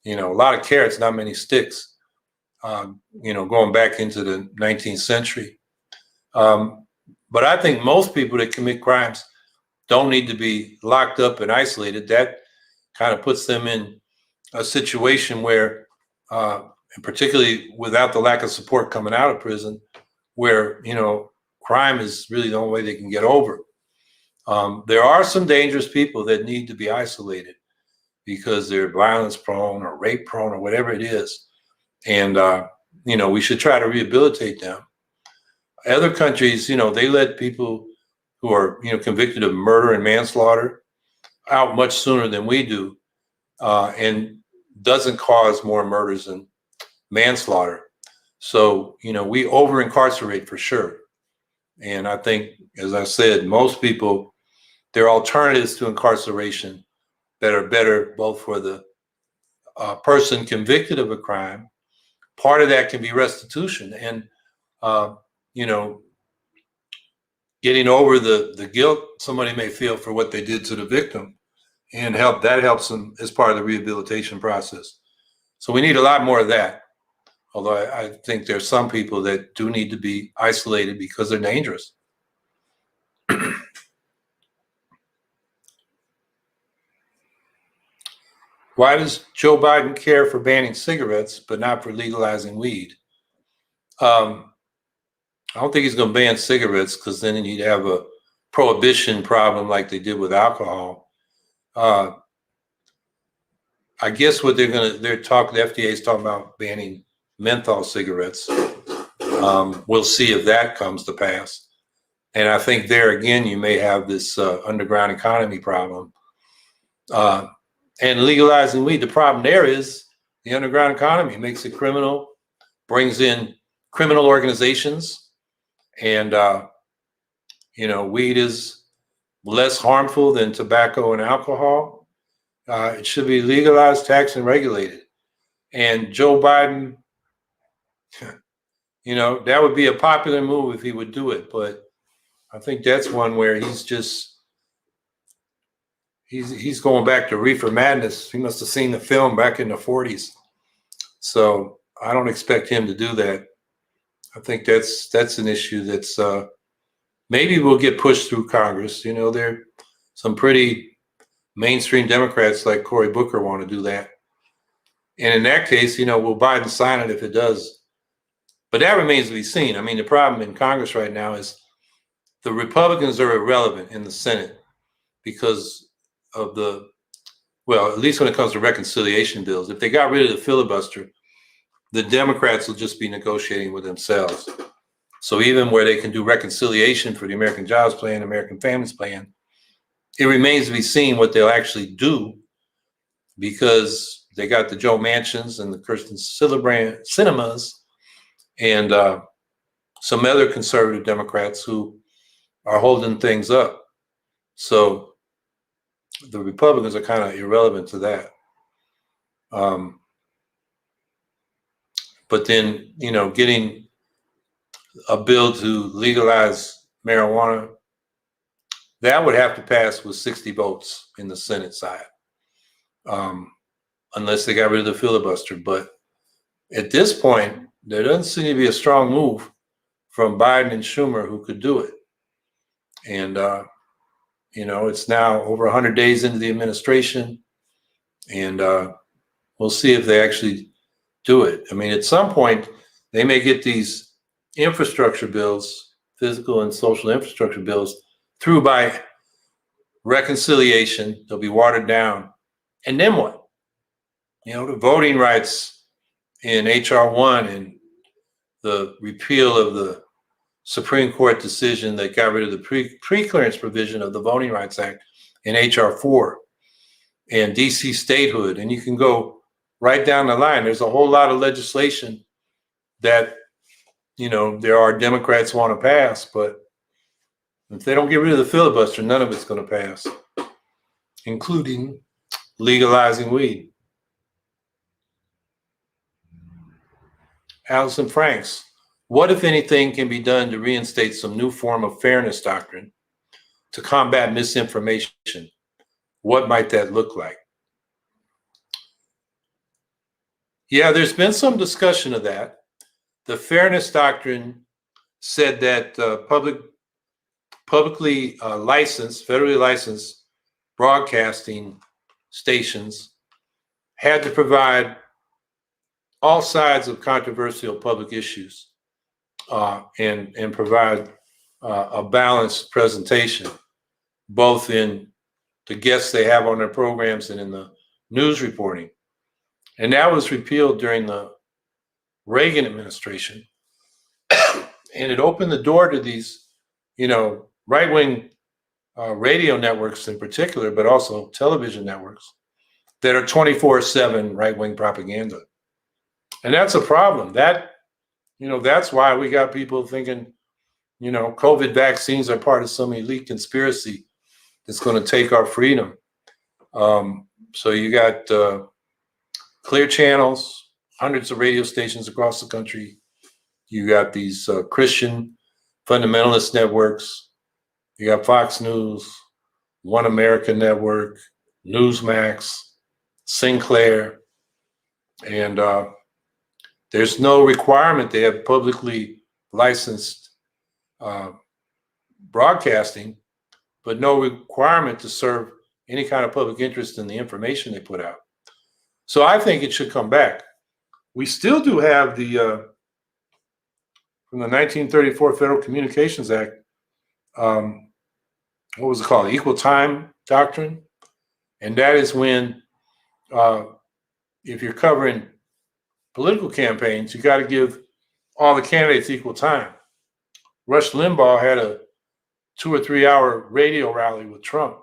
a lot of carrots, not many sticks, going back into the 19th century. But I think most people that commit crimes don't need to be locked up and isolated. That kind of puts them in a situation where, and particularly without the lack of support coming out of prison, where, crime is really the only way they can get over. There are some dangerous people that need to be isolated because they're violence prone or rape prone or whatever it is. And, we should try to rehabilitate them. Other countries, they let people who are, convicted of murder and manslaughter out much sooner than we do, and doesn't cause more murders and manslaughter. So, we over incarcerate for sure. And I think, as I said, most people, there are alternatives to incarceration that are better both for the person convicted of a crime. Part of that can be restitution and, getting over the guilt somebody may feel for what they did to the victim, and that helps them as part of the rehabilitation process. So we need a lot more of that. Although I think there's some people that do need to be isolated because they're dangerous. Why does Joe Biden care for banning cigarettes but not for legalizing weed? I don't think he's going to ban cigarettes, because then you'd have a prohibition problem like they did with alcohol. I guess what the FDA is talking about banning menthol cigarettes. We'll see if that comes to pass. And I think there again, you may have this underground economy problem. And legalizing weed, the problem there is the underground economy makes it criminal, brings in criminal organizations. And, weed is less harmful than tobacco and alcohol. It should be legalized, taxed, and regulated. And Joe Biden, that would be a popular move if he would do it. But I think that's one where he's going back to reefer madness. He must have seen the film back in the 40s. So I don't expect him to do that. I think that's an issue that's maybe will get pushed through Congress. There are some pretty mainstream Democrats like Cory Booker want to do that. And in that case, will Biden sign it if it does? But that remains to be seen. I mean, the problem in Congress right now is the Republicans are irrelevant in the Senate because of at least when it comes to reconciliation bills. If they got rid of the filibuster, the Democrats will just be negotiating with themselves. So even where they can do reconciliation for the American Jobs Plan, American Families Plan, it remains to be seen what they'll actually do, because they got the Joe Manchins and the Kirsten Cinemas, and some other conservative Democrats who are holding things up. So the Republicans are kind of irrelevant to that. But then, getting a bill to legalize marijuana, that would have to pass with 60 votes in the Senate side, unless they got rid of the filibuster. But at this point, there doesn't seem to be a strong move from Biden and Schumer who could do it. And, it's now over 100 days into the administration, and we'll see if they actually do it. I mean, at some point, they may get these infrastructure bills, physical and social infrastructure bills, through by reconciliation. They'll be watered down. And then what? The voting rights in H.R. 1 and the repeal of the Supreme Court decision that got rid of the pre-clearance provision of the Voting Rights Act in H.R. 4 and D.C. statehood. And you can go right down the line. There's a whole lot of legislation that, there are Democrats who want to pass, but if they don't get rid of the filibuster, none of it's going to pass, including legalizing weed. Allison Franks, what, if anything, can be done to reinstate some new form of fairness doctrine to combat misinformation? What might that look like? Yeah, there's been some discussion of that. The fairness doctrine said that publicly licensed, federally licensed broadcasting stations had to provide all sides of controversial public issues and provide a balanced presentation, both in the guests they have on their programs and in the news reporting. And that was repealed during the Reagan administration. And it opened the door to these, right-wing radio networks in particular, but also television networks that are 24/7 right-wing propaganda. And that's a problem. That's why we got people thinking, COVID vaccines are part of some elite conspiracy that's going to take our freedom. So you got clear channels, hundreds of radio stations across the country. You got these Christian fundamentalist networks. You got Fox News, One America Network, Newsmax, Sinclair, and there's no requirement they have publicly licensed broadcasting, but no requirement to serve any kind of public interest in the information they put out. So I think it should come back. We still do have the from the 1934 Federal Communications Act, what was it called? Equal time doctrine. And that is when, if you're covering political campaigns, you got to give all the candidates equal time. Rush Limbaugh had a 2 or 3 hour radio rally with Trump.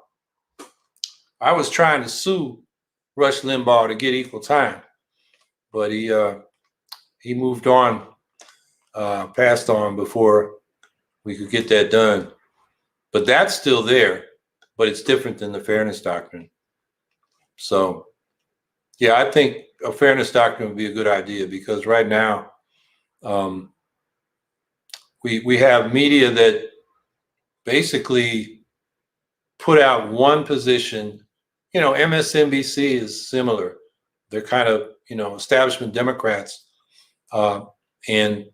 I was trying to sue Rush Limbaugh to get equal time, but he moved on, passed on before we could get that done. But that's still there, but it's different than the fairness doctrine. So, yeah, I think a fairness doctrine would be a good idea, because right now we have media that basically put out one position. MSNBC is similar. They're kind of, establishment Democrats. And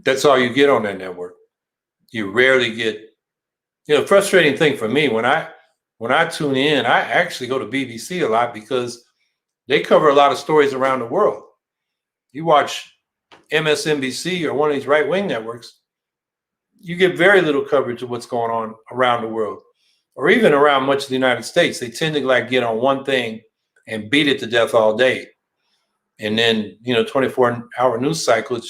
that's all you get on that network. You rarely get, frustrating thing for me, when I tune in, I actually go to BBC a lot because they cover a lot of stories around the world. You watch MSNBC or one of these right-wing networks, you get very little coverage of what's going on around the world, or even around much of the United States. They tend to get on one thing and beat it to death all day. And then, 24-hour news cycle,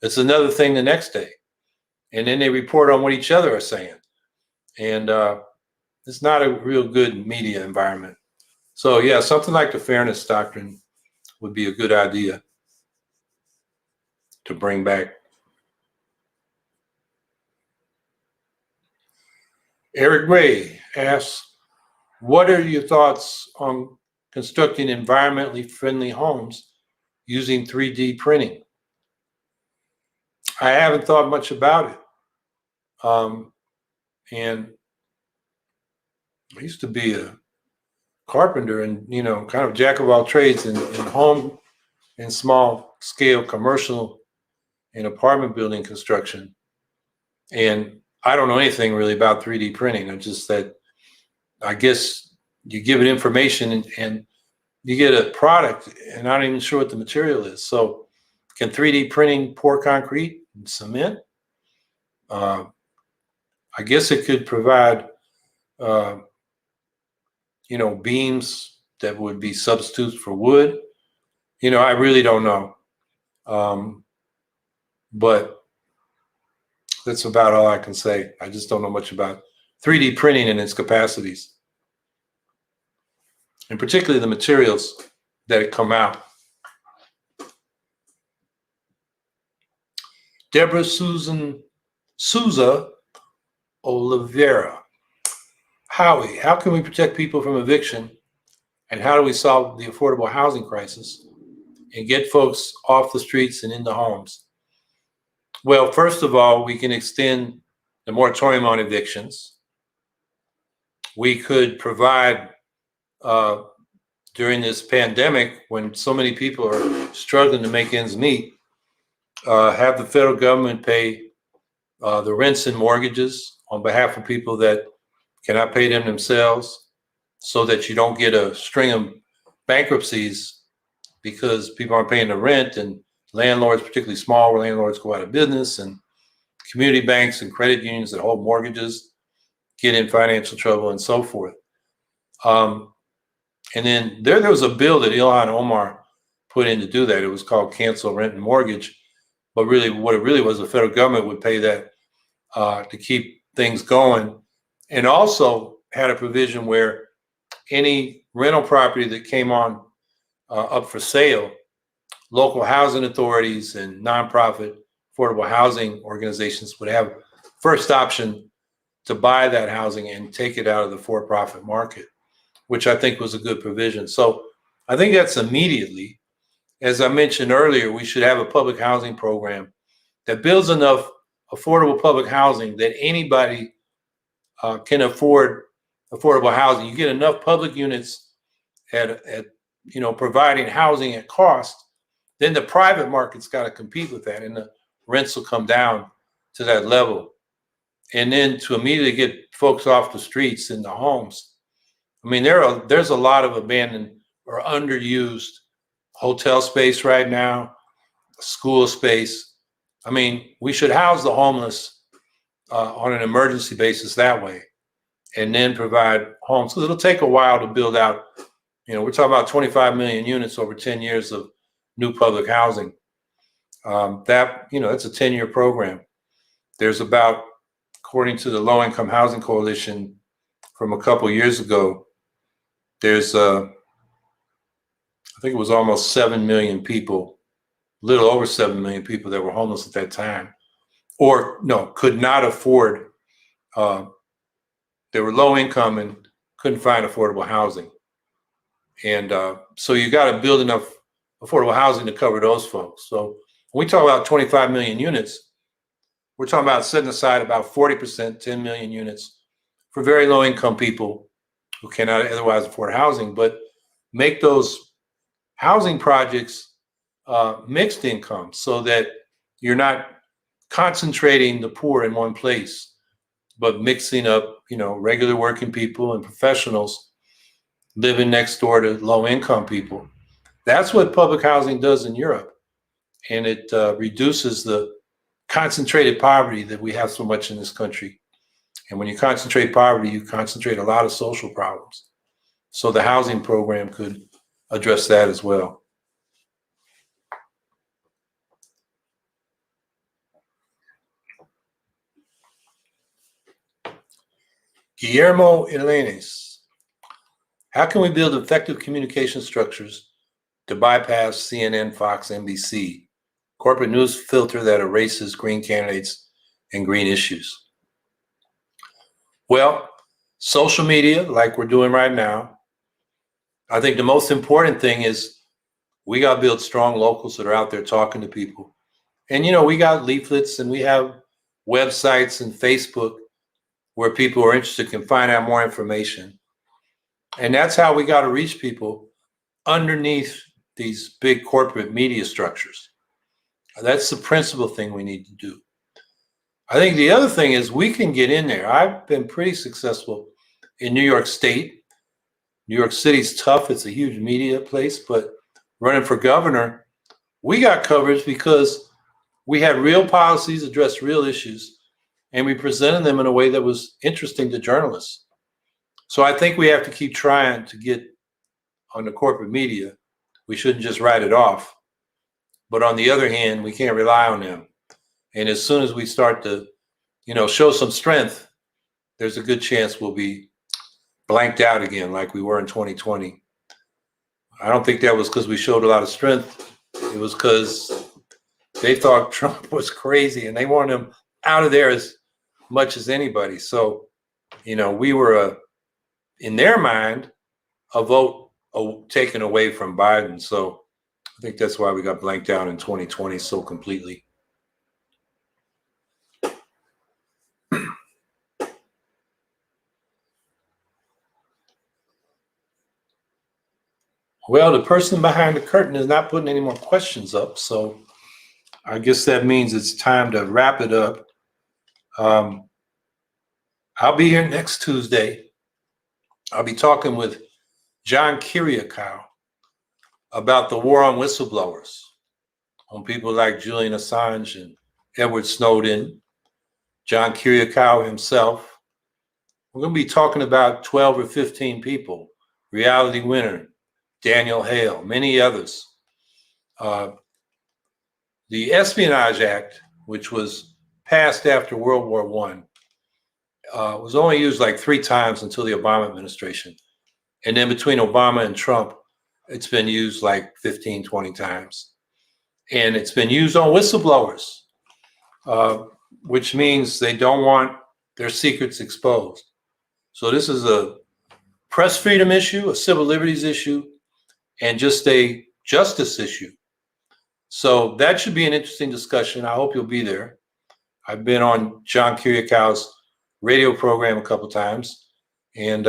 it's another thing the next day. And then they report on what each other are saying. And it's not a real good media environment. So, yeah, something like the fairness doctrine would be a good idea to bring back. Eric Ray asks, what are your thoughts on constructing environmentally friendly homes using 3D printing? I haven't thought much about it. And I used to be a carpenter and, kind of jack of all trades in home and small scale commercial and apartment building construction. And I don't know anything really about 3D printing. I'm just that I guess you give it information and you get a product and I'm not even sure what the material is. So can 3D printing pour concrete and cement? I guess it could provide, beams that would be substitutes for wood. I really don't know. But that's about all I can say. I just don't know much about 3D printing and its capacities, and particularly the materials that come out. Deborah Souza Oliveira. Howie, how can we protect people from eviction, and how do we solve the affordable housing crisis and get folks off the streets and into homes? Well, first of all, we can extend the moratorium on evictions. We could provide, during this pandemic, when so many people are struggling to make ends meet, have the federal government pay the rents and mortgages on behalf of people that cannot pay them themselves, so that you don't get a string of bankruptcies because people aren't paying the rent, and landlords, particularly small landlords, go out of business, and community banks and credit unions that hold mortgages get in financial trouble and so forth. And then there was a bill that Ilhan Omar put in to do that. It was called Cancel Rent and Mortgage. But really, what it really was, the federal government would pay that to keep things going, and also had a provision where any rental property that came on up for sale, local housing authorities and nonprofit affordable housing organizations would have first option to buy that housing and take it out of the for-profit market, which I think was a good provision. So I think that's immediately. As I mentioned earlier, we should have a public housing program that builds enough affordable public housing that anybody can afford affordable housing. You get enough public units at providing housing at cost, then the private market's got to compete with that, and the rents will come down to that level. And then to immediately get folks off the streets into homes. I mean, there's a lot of abandoned or underused hotel space right now, school space. I mean, we should house the homeless on an emergency basis that way, and then provide homes. Because it'll take a while to build out. We're talking about 25 million units over 10 years of new public housing. That's a 10-year program. There's about, according to the Low Income Housing Coalition from a couple of years ago, there's I think it was almost 7 million people, little over 7 million people that were homeless at that time, or no, could not afford. They were low income and couldn't find affordable housing. And so you got to build enough affordable housing to cover those folks. So when we talk about 25 million units, we're talking about setting aside about 40%, 10 million units for very low income people who cannot otherwise afford housing, but make those housing projects mixed income so that you're not concentrating the poor in one place, but mixing up, regular working people and professionals living next door to low income people. That's what public housing does in Europe. And it reduces the concentrated poverty that we have so much in this country. And when you concentrate poverty, you concentrate a lot of social problems. So the housing program could address that as well. Guillermo Elenes, how can we build effective communication structures to bypass CNN, Fox, NBC, corporate news filter that erases green candidates and green issues? Well, social media, like we're doing right now. I think the most important thing is we got to build strong locals that are out there talking to people. And, we got leaflets and we have websites and Facebook where people who are interested can find out more information. And that's how we got to reach people underneath these big corporate media structures. That's the principal thing we need to do. I think the other thing is we can get in there. I've been pretty successful in New York State. New York City's tough. It's a huge media place, but running for governor, we got coverage because we had real policies, addressed real issues, and we presented them in a way that was interesting to journalists. So I think we have to keep trying to get on the corporate media. We shouldn't just write it off. But on the other hand, we can't rely on them. And as soon as we start to, show some strength, there's a good chance we'll be blanked out again like we were in 2020. I don't think that was because we showed a lot of strength. It was because they thought Trump was crazy and they wanted him out of there as much as anybody. So, we were, in their mind, a vote taken away from Biden. So I think that's why we got blanked out in 2020 so completely. Well, the person behind the curtain is not putting any more questions up, so I guess that means it's time to wrap it up. I'll be here next Tuesday. I'll be talking with John Kiriakou about the war on whistleblowers, on people like Julian Assange and Edward Snowden, John Kiriakou himself. We're going to be talking about 12 or 15 people, Reality Winner, Daniel Hale, many others. The Espionage Act, which was passed after World War I, was only used like 3 times until the Obama administration. And then between Obama and Trump, it's been used like 15, 20 times. And it's been used on whistleblowers, which means they don't want their secrets exposed. So this is a press freedom issue, a civil liberties issue, and just a justice issue. So that should be an interesting discussion. I hope you'll be there. I've been on John Kiriakou's radio program a couple times, and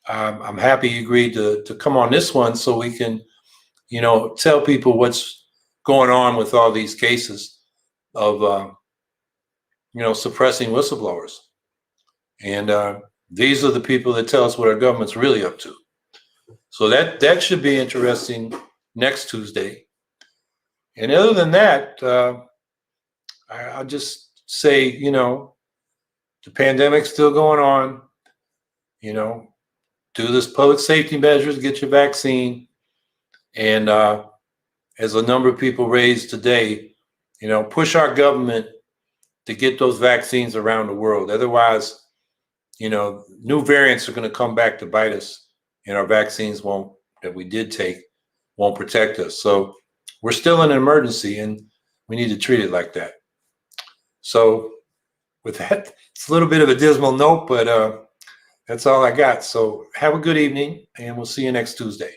I'm happy you agreed to come on this one so we can, tell people what's going on with all these cases of, suppressing whistleblowers. And these are the people that tell us what our government's really up to. So that should be interesting next Tuesday. And other than that, I'll just say, the pandemic's still going on. Do this public safety measures, get your vaccine. And as a number of people raised today, push our government to get those vaccines around the world. Otherwise, new variants are going to come back to bite us, and our vaccines that we did take won't protect us. So we're still in an emergency, and we need to treat it like that. So with that, it's a little bit of a dismal note, but that's all I got. So have a good evening, and we'll see you next Tuesday.